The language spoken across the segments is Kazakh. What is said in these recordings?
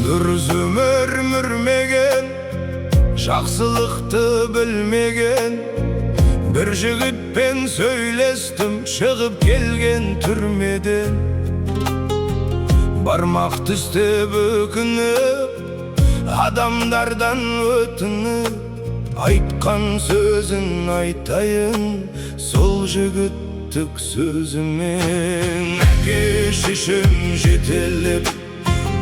Дүрзүмөр мүрмеген, жақсылықты білмеген, бір жігітпен сөйлестім, шығып келген түрмеден. Бармақ тістеп өкініп, адамдардан өтініп, айтқан сөзін айтайын, сол жігіттік сөзімен. Әке шешем жетелеп,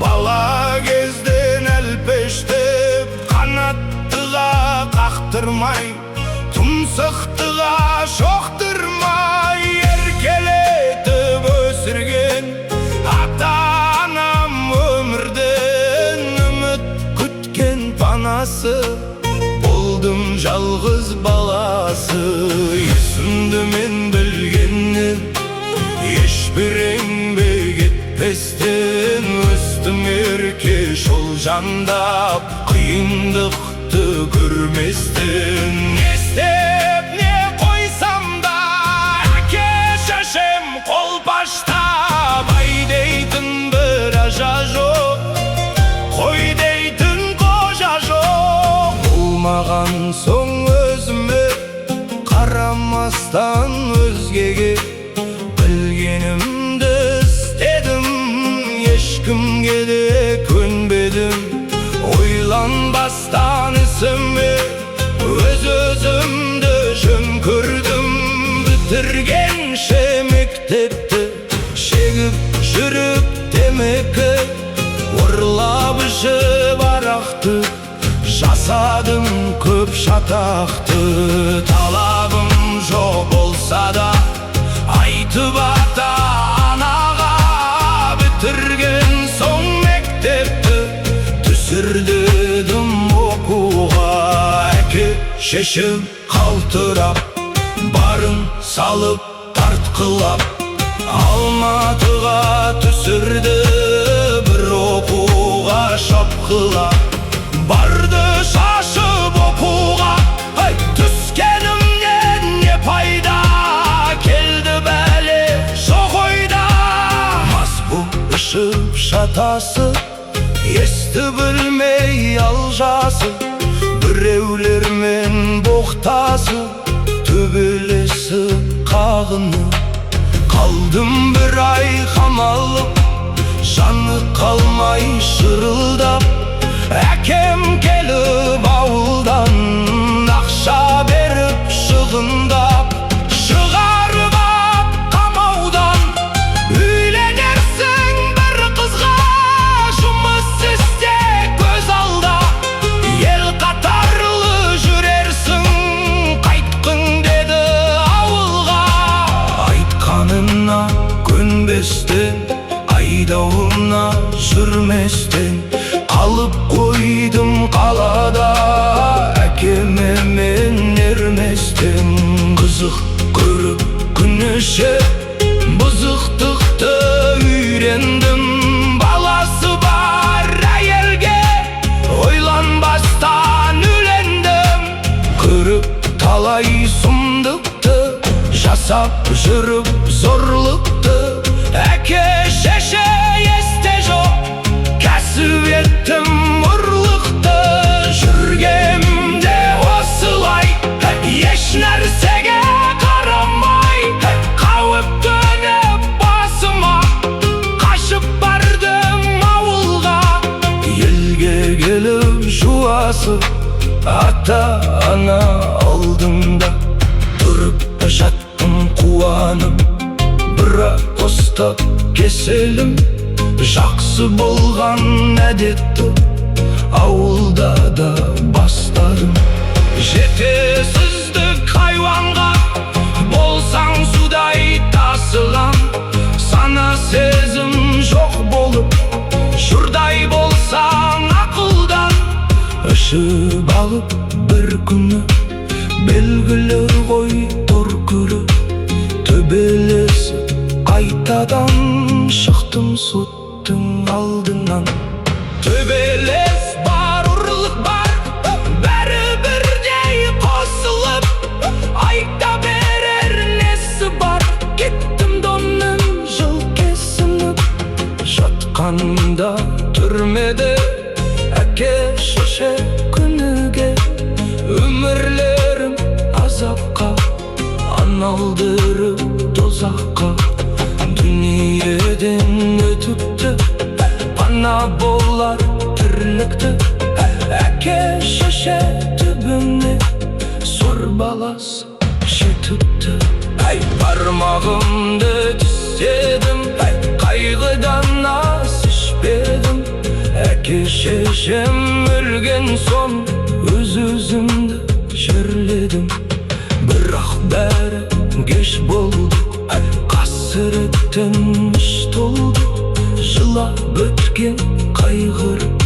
бала кезден әлпештеп, қанаттыға қақтырмай, тұмсықтыға шоқтырмай, еркелетіп өсірген ата-анам өмірден үміт күткен панасы, болдым жалғыз баласы. Есімді мен білгеннен, ешбір еңбек етпестен өстім ерке жол жандап, қиындықты көрместен. Не істеп не қойсам да, әке шешем қолпаштап, ай дейтін бір ажа жоқ, қой дейтін қожа жоқ. Болмаған соң өзіме қарамастан өзгеге, білгенімді істедім, ешкімге де көнбедім. Ойланбастан ісіме өз-өзімді жөн көрдім. Бітіргенше мектепті, шегіп жүріп темекі, ұрлап ішіп арақты, жасадым көп шатақты. Талабым жоқ болса да, айтып ата-анаға, бітірген соң мектепті, түсірдім оқуға. Әке шешем қалтырап, барын салып тартқылап, Алматыға түсірді бір оқуға шапқылап. Барды шашып оқуға, түскенімнен не пайда, келді бәле жоқ ойда. Мас боп ішіп шатасы, есті білмей алжасы, біреулермен боқтасы, төбелесі қағынып. Қалдым бір ай қамалып, жаны қалмай шырылдап. Әкем келіп ауылдан, ақша беріп шығындап, шығарып ап қамаудан. Үйленерсің бір қызға, жұмыс істе көз алда, ел қатарлы жүрерсің, қайтқың деді ауылға. Айтқанына көнбестен, айдауына жүрместен, қалып қойдым қалада, әкеме мен ерместен. Қызық көріп күнеше, бұзықтықты үйрендім. Баласы бар әйелге ойланбастан үйлендім. Көріп талай сұмдықты, жасап жүріп зорлықты. Әке шеше есте жоқ, кәсіп еттім ұрлықты. Жүргенімде осылай, еш нәрсеге қарамай, қауіп төніп басыма, қашып бардым ауылға. Елге келіп жуасып, ата-ана алдында тұрып жаттым қуанып. Бірақ қостап кеселім, жақсы болған әдетті ауылда да бастадым. Кашып алып bir күні белгілер ғой торкүрі төбелесі қайтадан шықтым соттың алдынан. Төбелес бар, ұрлық бар, бәрі бірдей қосылып, айта берер несі бар. Кеттім донның жылкесініп, жатқанда түрмеде әке шеше күніге. Өмірлерім азапқа айналдырып тозаққа. Дүниеден өтіпті, пана болар тірлікті. Әке шеше түбіне сор баласы жетіпті. Бармағымды тістедім, қайғыдан ас ішпедім. Әке шешем өлген соң өз-өзімді жерледім. Бірақ бәрі кеш болды, қасіреттен іш толды. Жылап өткен қайғырым,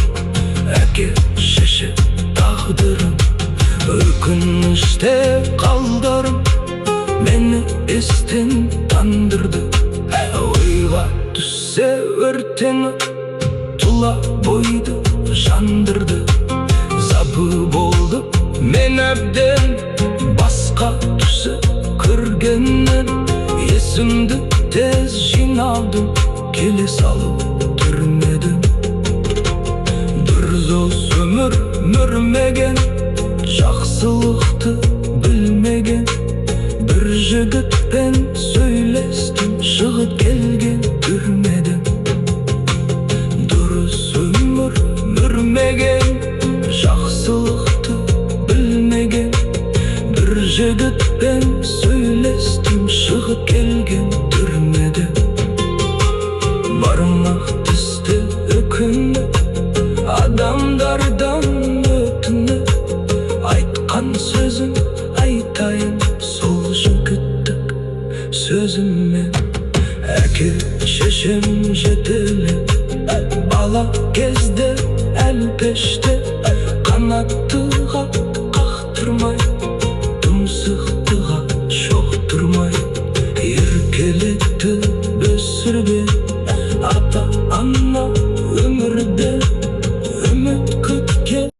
әке шеше тағдырым. Өкініште қалдырым, мені естен тандырды. Ойға түссе өртеніп, тұла бойды жандырды. Забы болды мен әбден, басқа түсі көргеннен. Есімді тез жинадым, келе салып түрмедім. Дұрыс өмір мүрмеген, жақсылықты білмеген. Bir жігітпен сөйлестім, шығып келген түрмеден. Дұрыс өмір мүрмеген, жақсылықты білмеген. Bir жігітпен сөйлестім, шығып келген түрмеден. Бармақ тісті өкініп, адамдардан өтініп, айтқан сөзін айтайын сол жігіттік сөзіммен. Әке шешем жетелеп, бала кезде әлпеште қанатты